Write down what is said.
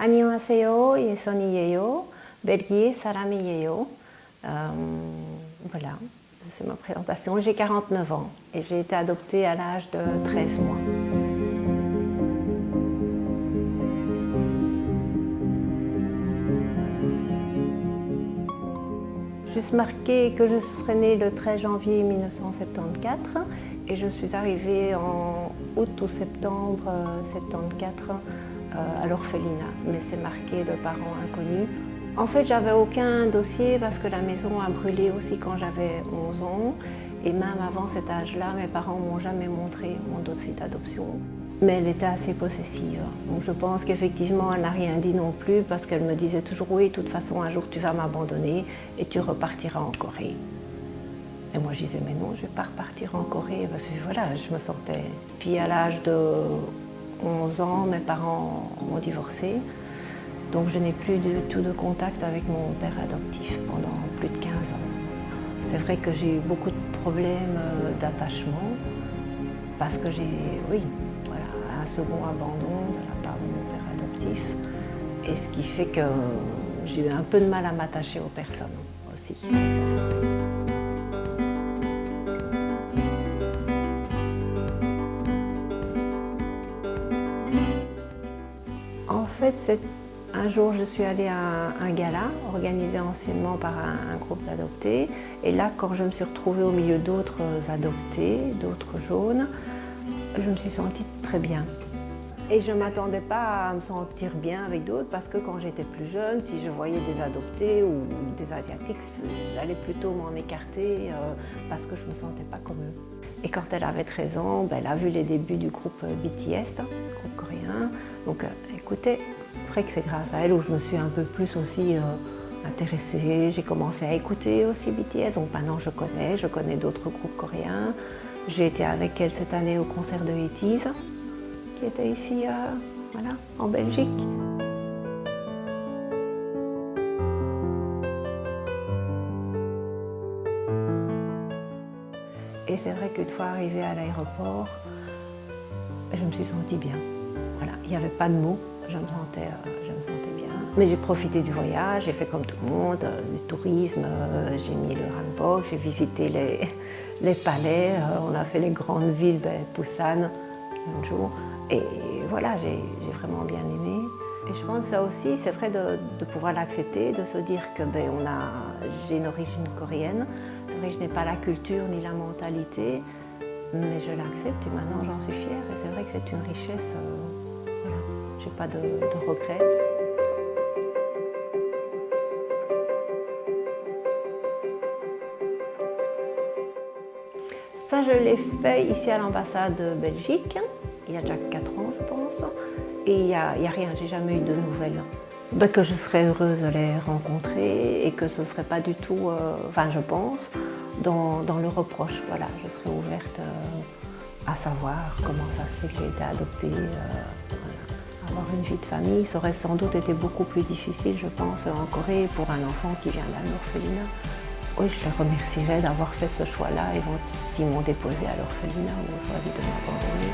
안녕하세요, 예선이에요. Belgique, 사람이에요. Voilà, c'est ma présentation. J'ai 49 ans et j'ai été adoptée à l'âge de 13 mois. Juste marqué que je serais née le 13 janvier 1974 et je suis arrivée en août ou septembre 74 à l'orphelinat, mais c'est marqué de parents inconnus. En fait, j'avais aucun dossier parce que la maison a brûlé aussi quand j'avais 11 ans et même avant cet âge-là, mes parents ne m'ont jamais montré mon dossier d'adoption. Mais elle était assez possessive, donc je pense qu'effectivement elle n'a rien dit non plus parce qu'elle me disait toujours oui, de toute façon un jour tu vas m'abandonner et tu repartiras en Corée. Et moi je disais mais non, je ne vais pas repartir en Corée parce que voilà, je me sentais... Puis à l'âge de 11 ans, mes parents ont divorcé, donc je n'ai plus du tout de contact avec mon père adoptif pendant plus de 15 ans. C'est vrai que j'ai eu beaucoup de problèmes d'attachement parce que j'ai, oui, voilà, un second abandon de la part de mon père adoptif, et ce qui fait que j'ai eu un peu de mal à m'attacher aux personnes aussi. En fait, un jour, je suis allée à un gala organisé anciennement par un groupe d'adoptés. Et là, quand je me suis retrouvée au milieu d'autres adoptés, d'autres jaunes, je me suis sentie très bien. Et je ne m'attendais pas à me sentir bien avec d'autres parce que quand j'étais plus jeune, si je voyais des adoptés ou des asiatiques, j'allais plutôt m'en écarter parce que je ne me sentais pas comme eux. Et quand elle avait 13 ans, ben, elle a vu les débuts du groupe BTS, groupe coréen. Donc écoutez, c'est vrai que c'est grâce à elle où je me suis un peu plus aussi intéressée. J'ai commencé à écouter aussi BTS, donc maintenant je connais d'autres groupes coréens. J'ai été avec elle cette année au concert de BTS, qui était ici voilà, en Belgique. Et c'est vrai qu'une fois arrivée à l'aéroport, je me suis sentie bien. Voilà, il n'y avait pas de mots, je me sentais bien. Mais j'ai profité du voyage, j'ai fait comme tout le monde, du tourisme, j'ai mis le hanbok, j'ai visité les palais, on a fait les grandes villes, Busan, un jour. Et voilà, j'ai vraiment bien aimé. Et je pense que ça aussi, c'est vrai de pouvoir l'accepter, de se dire que j'ai une origine coréenne. C'est vrai que je n'ai pas la culture ni la mentalité, mais je l'accepte et maintenant j'en suis fière. Et c'est vrai que c'est une richesse, voilà, je n'ai pas de regrets. Ça, je l'ai fait ici à l'ambassade de Belgique, il y a déjà 4 ans, je pense. Et il n'y a rien, j'ai jamais eu de nouvelles. Que je serais heureuse de les rencontrer et que ce ne serait pas du tout, enfin je pense, dans le reproche. Voilà, je serais ouverte à savoir comment ça se fait que j'ai été adoptée. Voilà. Avoir une vie de famille, ça aurait sans doute été beaucoup plus difficile, je pense, en Corée pour un enfant qui vient d'un orphelinat. Oui, je les remercierais d'avoir fait ce choix-là et s'ils m'ont déposé à l'orphelinat ou choisi de m'abandonner.